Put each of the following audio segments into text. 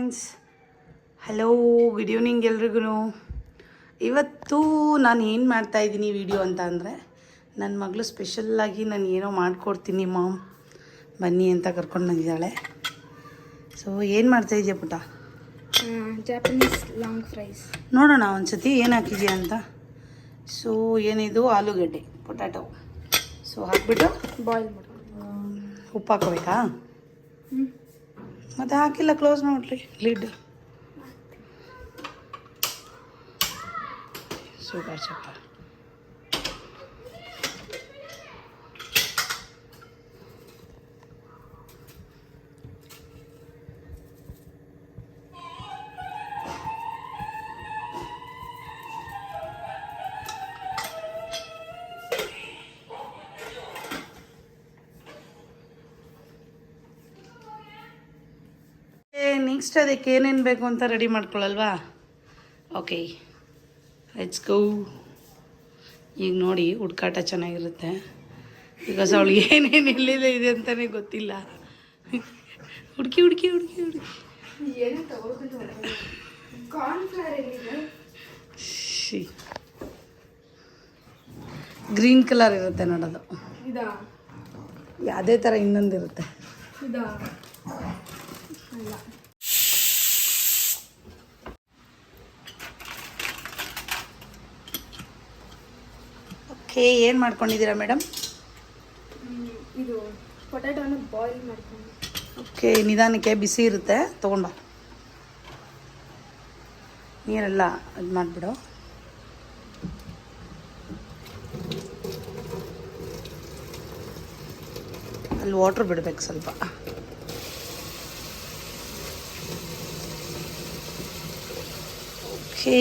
Friends, hello, good evening ಎಲ್ರಿಗೂ. ಇವತ್ತು ನಾನು ಏನು ಮಾಡ್ತಾಯಿದ್ದೀನಿ ವಿಡಿಯೋ ಅಂತ ಅಂದರೆ, ನನ್ನ ಮಗಳು ಸ್ಪೆಷಲ್ಲಾಗಿ ನಾನು ಏನೋ ಮಾಡಿಕೊಡ್ತೀನಿ ಮಾಮ್ ಬನ್ನಿ ಅಂತ ಕರ್ಕೊಂಡು ಬಂದಿದ್ದಾಳೆ. ಸೊ ಏನು ಮಾಡ್ತಾಯಿದ್ಯಾ ಪುಟ್ಟ? Japanese long fries. ನೋಡೋಣ ಒಂದು ಸತಿ ಏನು ಹಾಕಿದ್ಯಾ ಅಂತ. ಸೊ ಏನಿದು ಆಲೂಗಡ್ಡೆ ಪೊಟ್ಯಾಟೊ. ಸೊ ಹಾಕ್ಬಿಟ್ಟು ಬಾಯ್ಲ್ ಮಾಡಿ ಉಪ್ಪು ಹಾಕೋಬೇಕಾ? ಮತ್ತು ಹಾಕಿಲ್ಲ, ಕ್ಲೋಸ್ ಮಾಡಿರಿ ಲಿಡ್. Super super. ನೆಕ್ಸ್ಟ್ ಅದಕ್ಕೆ ಏನೇನು ಬೇಕು ಅಂತ ರೆಡಿ ಮಾಡ್ಕೊಳ್ಳಲ್ವಾ? Okay, let's go. ಈಗ ನೋಡಿ ಹುಡ್ಕಾಟ ಚೆನ್ನಾಗಿರುತ್ತೆ. ಬಿಕಾಸ್ ಅವಳಿಗೆ ಏನೇನು ಎಲ್ಲಿದೆ ಇದೆ ಅಂತಲೇ ಗೊತ್ತಿಲ್ಲ. ಹುಡುಕಿ ಹುಡುಕಿ ಹುಡುಕಿ ಹುಡುಕಿ ಗ್ರೀನ್ ಕಲರ್ ಇರುತ್ತೆ ನೋಡೋದು. ಅದೇ ಥರ ಇನ್ನೊಂದಿರುತ್ತೆ. ಓಕೆ, ಏನು ಮಾಡ್ಕೊಂಡಿದ್ದೀರಾ ಮೇಡಮ್? ಇದು ಪೊಟ್ಯಾಟೋನ ಬಾಯ್ಲ್ ಮಾಡ್ಕೊಂಡು. ಓಕೆ, ನಿಧಾನಕ್ಕೆ ಬಿಸಿ ಇರುತ್ತೆ, ತೊಗೊಂಡ್ಬಾ. ನೀರೆಲ್ಲ ಇದು ಮಾಡಿಬಿಡು. ಅಲ್ಲಿ ವಾಟ್ರ್ ಬಿಡಬೇಕು ಸ್ವಲ್ಪ. ಓಕೆ,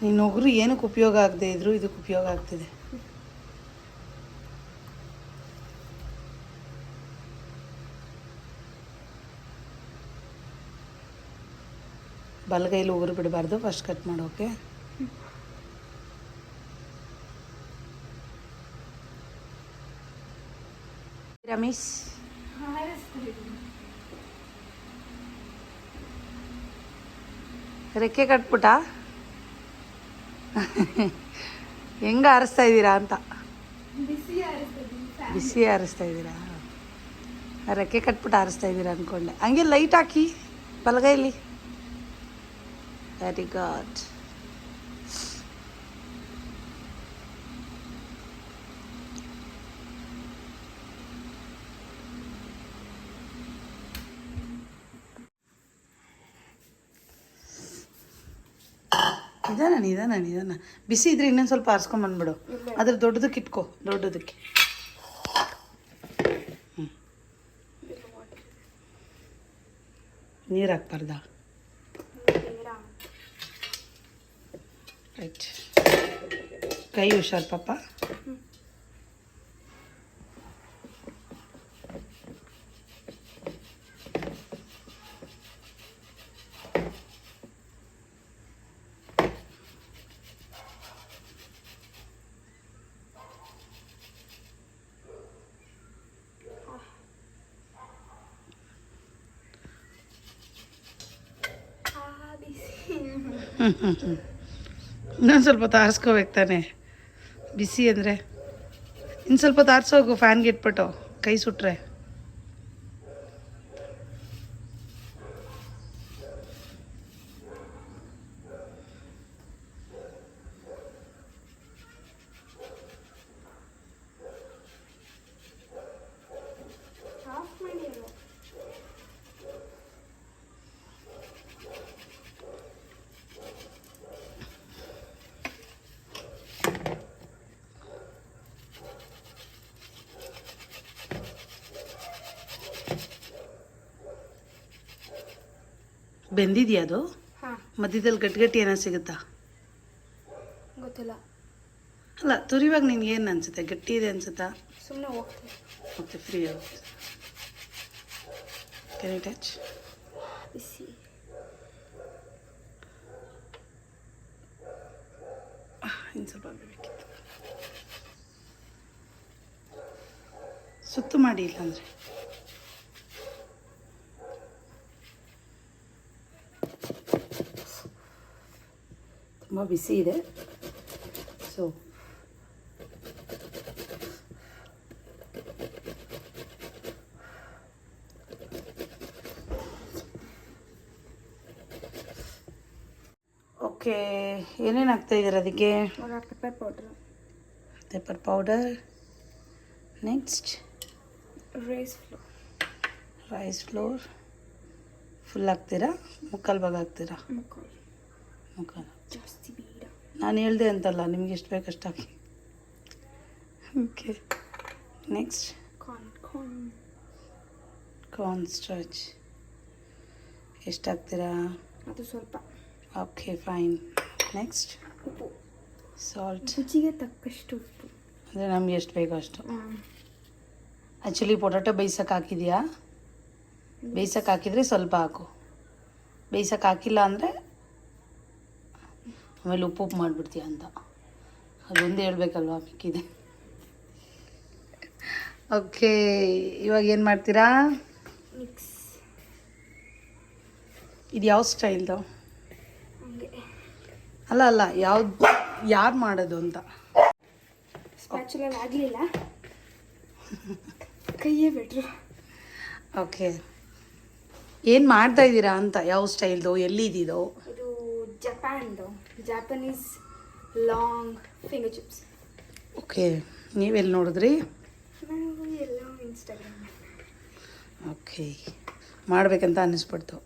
ನೀನು ಒಗ್ರು ಏನಕ್ಕೆ ಉಪಯೋಗ ಆಗದೆ ಇದ್ರು ಇದಕ್ಕೆ ಉಪಯೋಗ ಆಗ್ತಿದೆ. ಬಲಗೈಲಿ ಉಗುರು ಬಿಡಬಾರ್ದು, ಫಸ್ಟ್ ಕಟ್ ಮಾಡೋಕೆ. ರಮೇಶ್, ರೆಕ್ಕೆ ಕಟ್ಬಿಟ್ಟ ಹೆಂಗೆ ಆರಿಸ್ತಾ ಇದ್ದೀರಾ ಅಂತ. ಬಿಸಿ ಆರಿಸ್ತಾ ಇದ್ದೀರಾ? ರೆಕ್ಕೆ ಕಟ್ಬಿಟ್ಟು ಆರಿಸ್ತಾ ಇದ್ದೀರಾ ಅಂದ್ಕೊಂಡೆ. ಹಂಗೆ ಲೈಟ್ ಹಾಕಿ ಬಲಗೈಲಿ. Very good. ನಿಧಾನ ನಿಧಾನ ನಿಧಾನ. ಬಿಸಿ ಇದ್ರೆ ಇನ್ನೊಂದು ಸ್ವಲ್ಪ ಆರಿಸ್ಕೊಂಬಂದ್ಬಿಡು. ಅದ್ರ ದೊಡ್ಡದಕ್ಕೆ ಇಟ್ಕೋ, ದೊಡ್ಡದಕ್ಕೆ. ನೀರು ಹಾಕ್ಬಾರ್ದಾ? ರೈಟ್. ಕೈ ಹುಷಾರು ಪಾಪ. ಇನ್ನೊಂದು ಸ್ವಲ್ಪ ಹೊತ್ತು ಆರಿಸ್ಕೋಬೇಕು ತಾನೆ. ಬಿಸಿ ಅಂದರೆ ಇನ್ನು ಸ್ವಲ್ಪ ಹೊತ್ತು ಆರಿಸೋಗು, ಫ್ಯಾನ್ಗೆ ಇಟ್ಬಿಟ್ಟು. ಕೈ ಸುಟ್ರೆ ಬೆಂದಿದೆಯಾ ಅದು? ಹಾಂ, ಮಧ್ಯದಲ್ಲಿ ಗಟ್ಟಿ ಏನೋ ಸಿಗುತ್ತಾ? ಗೊತ್ತಿಲ್ಲ. ಅಲ್ಲ, ತುರಿವಾಗ ನಿನ್ಗೆ ಏನು ಅನಿಸುತ್ತೆ? ಗಟ್ಟಿ ಇದೆ ಅನಿಸುತ್ತಾ? ಸುಮ್ಮನೆ ಹೋಗ್ತೀನಿ. ಓಕೆ, ಫ್ರೀ ಆಗುತ್ತೆ. Can you touch? ಬಿಸಿ. ಇನ್ನು ಸ್ವಲ್ಪ ಬೇಕಿತ್ತು. ಸುತ್ತು ಮಾಡಿ, ಇಲ್ಲಾಂದರೆ ತುಂಬ ಬಿಸಿ ಇದೆ. ಸೊ ಓಕೆ, ಏನೇನು ಹಾಕ್ತಾಯಿದ್ದೀರ ಅದಕ್ಕೆ? Pepper powder, pepper powder, next rice flour full ಹಾಕ್ತೀರಾ? ಮುಕ್ಕಾಲು ಭಾಗ ಹಾಕ್ತೀರಾ? ಮುಕ್ಕಾಲು. ಜಾಸ್ತಿ ಬೇಡ. ನಾನು ಹೇಳ್ದೆ ಅಂತಲ್ಲ, ನಿಮ್ಗೆ ಎಷ್ಟು ಬೇಕಷ್ಟು ಹಾಕಿ. ಓಕೆ, ನೆಕ್ಸ್ಟ್ ಕಾರ್ನ್ ಸ್ಟಾರ್ಚ್ ಎಷ್ಟು ಹಾಕ್ತೀರಾ? ಅದು ಸ್ವಲ್ಪ. Okay, fine. ನೆಕ್ಸ್ಟ್ ಉಪ್ಪು, ಸಾಲ್ಟ್, ರುಚಿಗೆ ತಕ್ಕಷ್ಟು ಉಪ್ಪು. ಅಂದರೆ ನಮ್ಗೆ ಎಷ್ಟು ಬೇಕೋ ಅಷ್ಟು. Actually potato ಬೇಯಿಸೋಕೆ ಹಾಕಿದೆಯಾ? ಬೇಯಿಸೋಕೆ ಹಾಕಿದರೆ ಸ್ವಲ್ಪ ಹಾಕು, ಬೇಯಿಸೋಕೆ ಹಾಕಿಲ್ಲ ಅಂದರೆ ಆಮೇಲೆ ಉಪ್ಪು ಮಾಡಿಬಿಡ್ತೀಯ ಅಂತ. ಅದೊಂದು ಹೇಳ್ಬೇಕಲ್ವಾ, ಮಿಕ್ಕಿದೆ. ಓಕೆ, ಇವಾಗ ಏನು ಮಾಡ್ತೀರಾ? ಮಿಕ್ಸ್. ಇದು ಯಾವ ಸ್ಟೈಲ್ದು? ಹಂಗೆ ಅಲ್ಲ, ಯಾರು ಮಾಡೋದು ಅಂತ. ಸ್ಪ್ಯಾಚುಲಲ್ಲಿ ಆಗಲಿಲ್ಲ, ಕೈಯೇ ಬೆಟ್ರು. ಓಕೆ, ಏನು ಮಾಡ್ತಾ ಇದ್ದೀರಾ ಅಂತ? ಯಾವ ಸ್ಟೈಲ್ದು? ಎಲ್ಲಿದ್ದಿದ್ದು? ಇದು ಜಪಾನ್ದು, Japanese long finger chips. Okay, ನೀವೆಲ್ಲಿ ನೋಡಿದ್ರಿ? ನಾವು ಎಲ್ಲ ಇನ್ಸ್ಟಾಗ್ರಾಮ್. ಓಕೆ, ಮಾಡಬೇಕಂತ ಅನ್ನಿಸ್ಬಿಡ್ತು.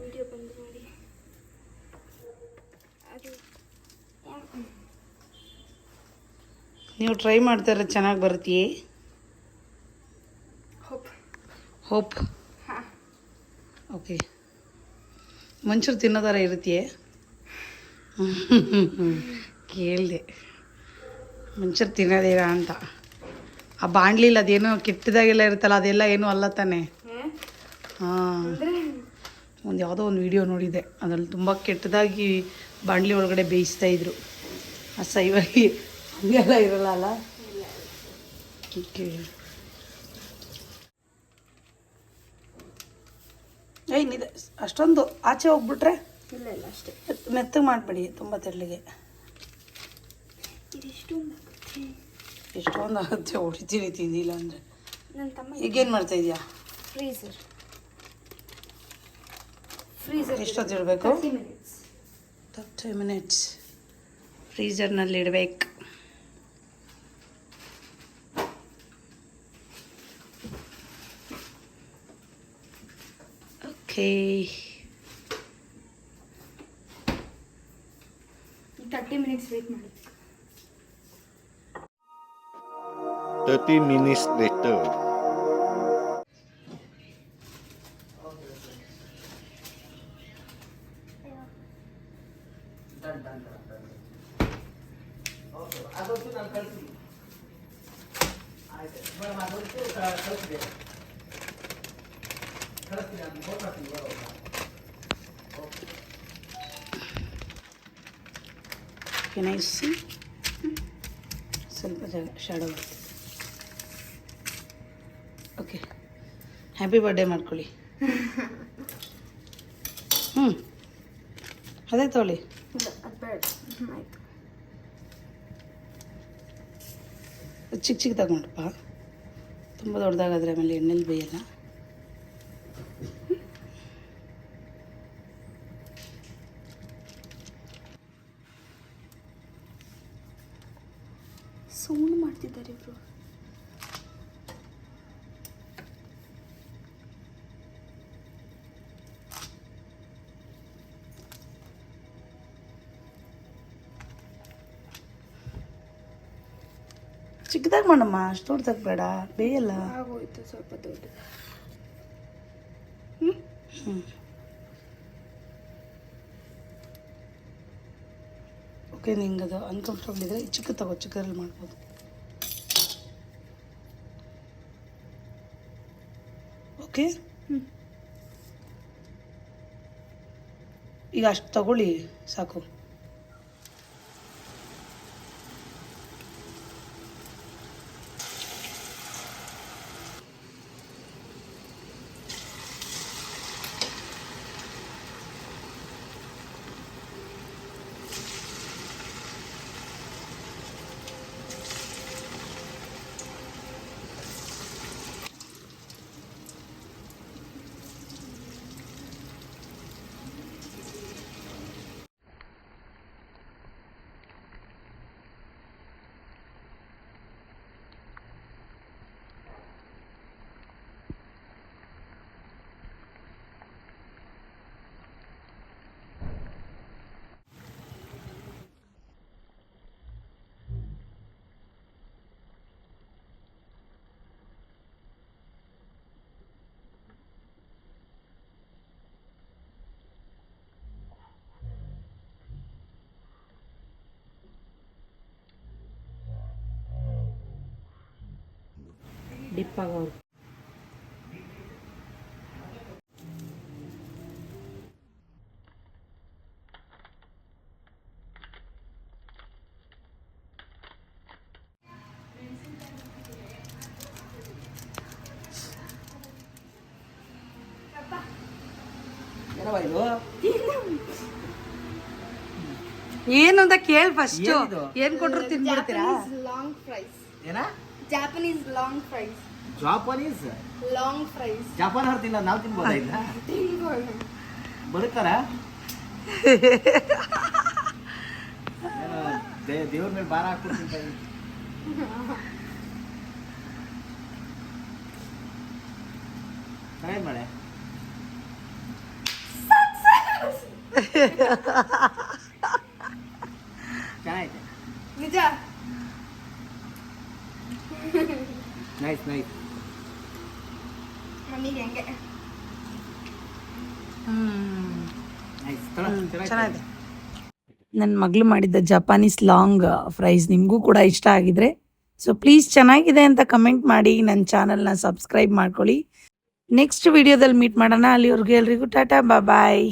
ವಿಡಿಯೋ ಬಂದು ಮಾಡಿ. ಅದು ನೀವು ಟ್ರೈ ಮಾಡ್ತಾರೆ, ಚೆನ್ನಾಗಿ ಬರುತ್ತೀಯೇ? ಹೋಪ್. ಹಾಂ. ಓಕೆ, ಮಂಚೂರು ತಿನ್ನೋದಾರ ಇರುತ್ತೆಯೇ? ಕೇಳಿದೆ, ಮಂಚೂರು ತಿನ್ನೋದೇರಾ ಅಂತ. ಆ ಬಾಣಲಿಲ್ಲ ಅದೇನೋ ಕೆಟ್ಟದಾಗೆಲ್ಲ ಇರುತ್ತಲ್ಲ, ಅದೆಲ್ಲ ಏನೂ ಅಲ್ಲ ತಾನೆ? ಹಾಂ, ಒಂದು ಯಾವುದೋ ಒಂದು ವಿಡಿಯೋ ನೋಡಿದ್ದೆ, ಅದರಲ್ಲಿ ತುಂಬ ಕೆಟ್ಟದಾಗಿ ಬಾಣಲಿ ಒಳಗಡೆ ಬೇಯಿಸ್ತಾಯಿದ್ರು. ಸೈವಾಗಿ ಹಂಗೆಲ್ಲ ಇರಲ್ಲ ಅಲ್ಲ? ಓಕೆ, ಏನಿದೆ ಅಷ್ಟೊಂದು ಆಚೆ ಹೋಗ್ಬಿಟ್ರೆ? ಇಲ್ಲ ಅಷ್ಟೇ. ಮೆತ್ತಗೆ ಮಾಡಬೇಡಿ, ತುಂಬ ತೆಳ್ಳಗೆ. ಎಷ್ಟೊಂದು ಆಗುತ್ತೆ, ಹೊಡಿತೀನಿ ತಿಂದಿಲ್ಲ ಅಂದರೆ. ನನ್ನ ತಮ್ಮ ಈಗೇನು ಮಾಡ್ತಾಯಿದ್ಯಾ? ಫ್ರೀಸರ್ ಎಷ್ಟೊತ್ತು ಇಡಬೇಕು? 30 minutes. 30 ಮಿನಿಟ್ಸ್ ಫ್ರೀಝರ್ನಲ್ಲಿ ಇಡಬೇಕು. ಓಕೆ, 30 minutes ವೇಟ್ ಮಾಡಿ. 30 minutes later. Can I see? ಸ್ವಲ್ಪ ಜಾಗ ಶಾಡೋ. ಓಕೆ, ಹ್ಯಾಪಿ ಬರ್ಡೇ ಮಾಡ್ಕೊಳ್ಳಿ. ಅದೇ ತೊಗೊಳ್ಳಿ. ಇಲ್ಲ, ಅದು ಬೇಡ. ಆಯಿತು. ಚಿಕ್ಕ ಚಿಕ್ಕ ತಗೊಂಡ್ರಪ್ಪ, ತುಂಬ ದೊಡ್ಡದಾಗಾದ್ರೆ ಆಮೇಲೆ ಎಣ್ಣೆಲಿ ಬೇಯಲ್ಲ. ಸೌಂಡ್ ಮಾಡ್ತಿದ್ದಾರೆ ಇವರು. ಚಿಕ್ಕದಾಗಿ ಮಾಡಮ್ಮ, ಅಷ್ಟು ದೊಡ್ಡದಾಗಿ ಬೇಡ, ಬೇಯಲ್ಲ. ಆಗೋಯ್ತು ಸ್ವಲ್ಪ ದೊಡ್ಡ. ಓಕೆ, ನಿಂಗೆ ಅದು ಅನ್ಕಂಫರ್ಟಬಲ್ ಇದ್ದರೆ ಚಿಕ್ಕ ತಗೋ, ಚಿಕ್ಕದ್ರಲ್ಲಿ ಮಾಡ್ಬೋದು. ಓಕೆ, ಈಗ ಅಷ್ಟು ತಗೊಳ್ಳಿ ಸಾಕು. ಡಿಪ್ ಆಗೋರು. ಏನು ಅಂತ ಕೇಳಿ ಫಸ್ಟ್. ಏನ್ ಕೊಟ್ರು ತಿನ್ಬಿಡ್ತೀರಾ? Long fries. ಏನ? Japanese long fries. Japanese long fries. Japan ಅವ್ರು ತಿನ್ನೋದು ನಾವು ತಿನ್ಬೋದಾ ಇಲ್ಲ? ಬದುಕ್ತಾರ? ದೇವ್ರ ಮೇಲೆ ಭಾರ ಹಾಕ್ಬಿಟ್ಟು ತಿಂತಾರೆ. ಚೆನ್ನಾಗಿ ಮಾಡೆ. ಚೆನ್ನಾಗಿದೆ. ನಿಜ. Nice nice. ಮಮ್ಮಿಗೆ ಹೆಂಗೆ? ನೈಸ್. ಚೆನ್ನಾಗಿದೆ. ನನ್ನ ಮಗಳು ಮಾಡಿದ್ದ ಜಪಾನೀಸ್ ಲಾಂಗ್ ಫ್ರೈಸ್ ನಿಮಗೂ ಕೂಡ ಇಷ್ಟ ಆಗಿದ್ರೆ ಸೊ ಪ್ಲೀಸ್ ಚೆನ್ನಾಗಿದೆ ಅಂತ ಕಮೆಂಟ್ ಮಾಡಿ, ನನ್ನ ಚಾನಲ್ನ ಸಬ್ಸ್ಕ್ರೈಬ್ ಮಾಡ್ಕೊಳ್ಳಿ. ನೆಕ್ಸ್ಟ್ ವಿಡಿಯೋದಲ್ಲಿ ಮೀಟ್ ಮಾಡೋಣ. ಅಲ್ಲಿವರೆಗೂ ಎಲ್ರಿಗೂ ಟಾಟಾ, ಬಾಯ್.